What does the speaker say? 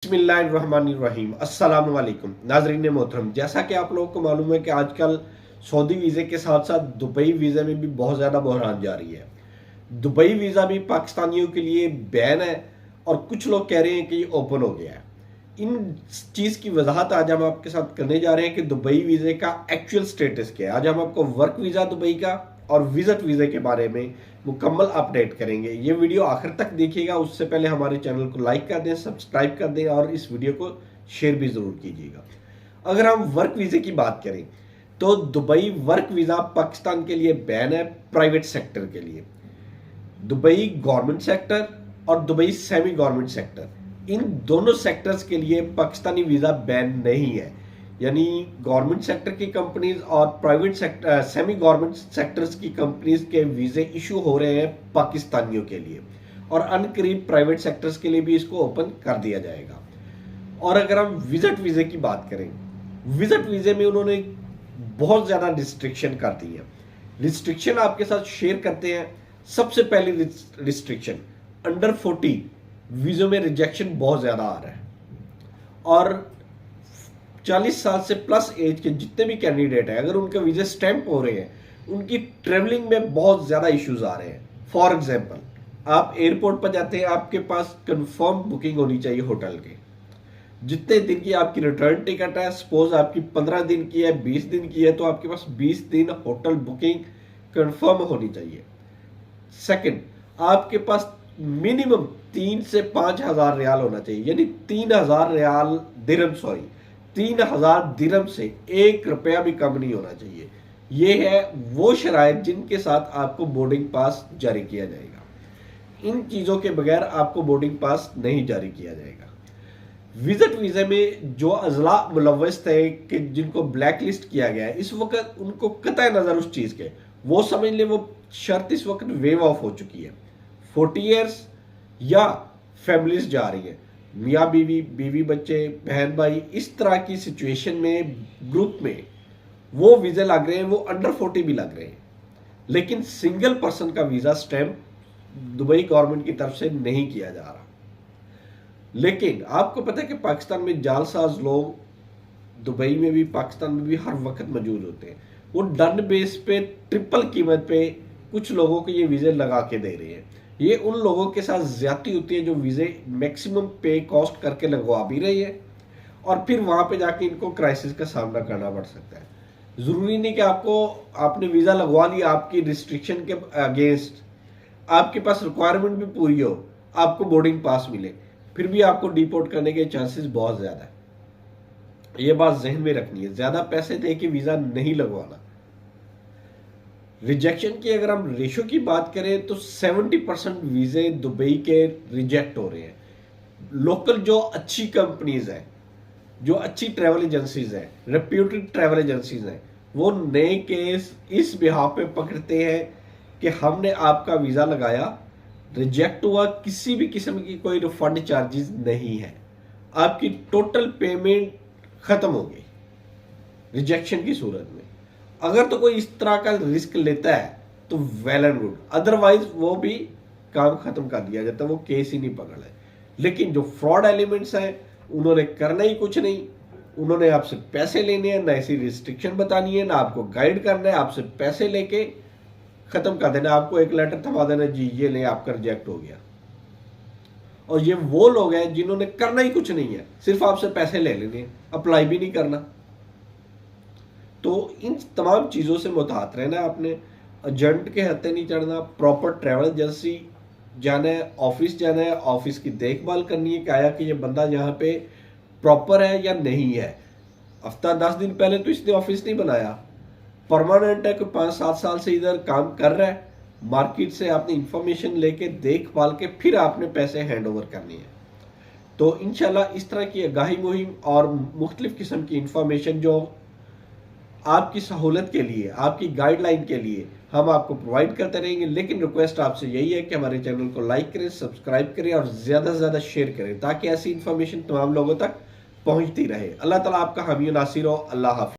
बिस्मिल्लाहिर्रहमानिर्रहीम अस्सलाम वालेकुम नाजरीन मोहतरम। जैसा कि आप लोगों को मालूम है कि आजकल सऊदी वीज़े के साथ साथ दुबई वीज़े में भी बहुत ज़्यादा बहरान जारी है। दुबई वीज़ा भी पाकिस्तानियों के लिए बैन है और कुछ लोग कह रहे हैं कि ये ओपन हो गया है। इन चीज़ की वजाहत आज हम आपके साथ करने जा रहे हैं कि दुबई वीज़े का एक्चुअल स्टेटस क्या है। आज हम आपको वर्क वीज़ा दुबई का और विजिट वीज़े के बारे में मुकम्मल अपडेट करेंगे। ये वीडियो आखिर तक देखिएगा। उससे पहले हमारे चैनल को लाइक कर दें, सब्सक्राइब कर दें और इस वीडियो को शेयर भी ज़रूर कीजिएगा। अगर हम वर्क वीज़े की बात करें तो दुबई वर्क वीज़ा पाकिस्तान के लिए बैन है प्राइवेट सेक्टर के लिए। दुबई गवर्नमेंट सेक्टर और दुबई सेमी गवर्नमेंट सेक्टर, इन दोनों सेक्टर्स के लिए पाकिस्तानी वीज़ा बैन नहीं है। यानी गवर्नमेंट सेक्टर की कंपनीज और private sector semi government sectors की कंपनीज के वीज़े इशू हो रहे हैं पाकिस्तानियों के लिए, और अनकरीब प्राइवेट सेक्टर्स के लिए भी इसको ओपन कर दिया जाएगा। और अगर हम विजिट वीज़े की बात करें, विजिट वीज़े में उन्होंने बहुत ज़्यादा रिस्ट्रिक्शन कर दी है। रिस्ट्रिक्शन आपके साथ शेयर करते हैं। सबसे पहली रिस्ट्रिक्शन, अंडर 40 वीज़ों में रिजेक्शन बहुत ज़्यादा आ रहा है, और 40 साल से प्लस एज के जितने भी कैंडिडेट हैं, अगर उनके वीज़े स्टैंप हो रहे हैं, उनकी ट्रेवलिंग में बहुत ज़्यादा इश्यूज आ रहे हैं। फॉर एग्जांपल, आप एयरपोर्ट पर जाते हैं, आपके पास कंफर्म बुकिंग होनी चाहिए होटल के। जितने दिन की आपकी रिटर्न टिकट है, सपोज आपकी 15 दिन की है, 20 दिन की है, तो आपके पास 20 दिन होटल बुकिंग कंफर्म होनी चाहिए। सेकंड, आपके पास मिनिमम 3 से 5,000 रियाल होना चाहिए, यानी 3,000 रियाल दिरहम, 3,000 दिरहम से 1 रुपया भी कम नहीं होना चाहिए। ये है वो शराइत जिनके साथ आपको बोर्डिंग पास जारी किया जाएगा। इन चीज़ों के बगैर आपको बोर्डिंग पास नहीं जारी किया जाएगा। विजिट वीज़े में जो अजला मुलव्वस थे कि जिनको ब्लैक लिस्ट किया गया है, इस वक्त उनको कतई नज़र उस चीज़ के, वो समझ ले वो शर्त इस वक्त वेव ऑफ हो चुकी है। 40 ईयर्स या फैमिलीज जा रही है, मियाँ बीवी, बीवी बच्चे, बहन भाई, इस तरह की सिचुएशन में ग्रुप में वो वीज़े लग रहे हैं, वो अंडर 40 भी लग रहे हैं। लेकिन सिंगल पर्सन का वीज़ा स्टैम्प दुबई गवर्नमेंट की तरफ से नहीं किया जा रहा। लेकिन आपको पता है कि पाकिस्तान में जालसाज लोग दुबई में भी, पाकिस्तान में भी हर वक्त मौजूद होते हैं। वो डन बेस पे ट्रिपल कीमत पे कुछ लोगों को ये वीज़े लगा के दे रहे हैं। ये उन लोगों के साथ ज्यादती होती है जो वीज़े मैक्सिमम पे कॉस्ट करके लगवा भी रही है, और फिर वहां पे जाके इनको क्राइसिस का सामना करना पड़ सकता है। ज़रूरी नहीं कि आपने वीज़ा लगवा लिया, आपकी रिस्ट्रिक्शन के अगेंस्ट, आपके पास रिक्वायरमेंट भी पूरी हो, आपको बोर्डिंग पास मिले, फिर भी आपको डिपोर्ट करने के चांसेस बहुत ज़्यादा है। ये बात जहन में रखनी है। ज़्यादा पैसे दे के वीज़ा नहीं लगवाना। रिजेक्शन की अगर हम रेशो की बात करें तो 70% वीज़े दुबई के रिजेक्ट हो रहे हैं। लोकल जो अच्छी कंपनीज हैं, जो अच्छी ट्रैवल एजेंसीज हैं, रेप्यूटेड ट्रैवल एजेंसीज हैं, वो नए केस इस बिहाफ पे पकड़ते हैं कि हमने आपका वीज़ा लगाया, रिजेक्ट हुआ, किसी भी किस्म की कोई रिफंड चार्जेस नहीं है, आपकी टोटल पेमेंट ख़त्म हो गई रिजेक्शन की सूरत में। अगर तो कोई इस तरह का रिस्क लेता है तो वेल एंड गुड, अदरवाइज वो भी काम खत्म कर दिया जाता है, वो केस ही नहीं पकड़ है। लेकिन जो फ्रॉड एलिमेंट्स हैं, उन्होंने करना ही कुछ नहीं, उन्होंने आपसे पैसे लेने हैं, ना ऐसी रिस्ट्रिक्शन बतानी है, ना आपको गाइड करना है, आपसे पैसे लेके खत्म कर देना, आपको एक लेटर थमा देना, जी ये ले आपका रिजेक्ट हो गया। और ये वो लोग हैं जिन्होंने करना ही कुछ नहीं है, सिर्फ आपसे पैसे ले लेने, अप्लाई भी नहीं करना। तो इन तमाम चीज़ों से मुताहत रहना आपने। एजेंट के हत्थे नहीं चढ़ना, प्रॉपर ट्रैवल एजेंसी जाना है, ऑफिस जाना है, ऑफिस की देखभाल करनी है कि आया कि ये बंदा यहाँ पे प्रॉपर है या नहीं है। हफ्ता 10 दिन पहले तो इसने ऑफिस नहीं बनाया, परमानेंट है कि 5-7 साल से इधर काम कर रहा है। मार्केट से आपने इंफॉर्मेशन लेके देखभाल के फिर आपने पैसे हैंड ओवर करनी है। तो इंशाल्लाह इस तरह की आगाही मुहिम और मुख्तलिफ किस्म की इंफॉर्मेशन जो आपकी सहूलत के लिए, आपकी गाइडलाइन के लिए हम आपको प्रोवाइड करते रहेंगे। लेकिन रिक्वेस्ट आपसे यही है कि हमारे चैनल को लाइक करें, सब्सक्राइब करें और ज़्यादा से ज़्यादा शेयर करें, ताकि ऐसी इंफॉर्मेशन तमाम लोगों तक पहुंचती रहे। अल्लाह ताला आपका हामी नासिर हो। अल्लाह हाफ़िज़।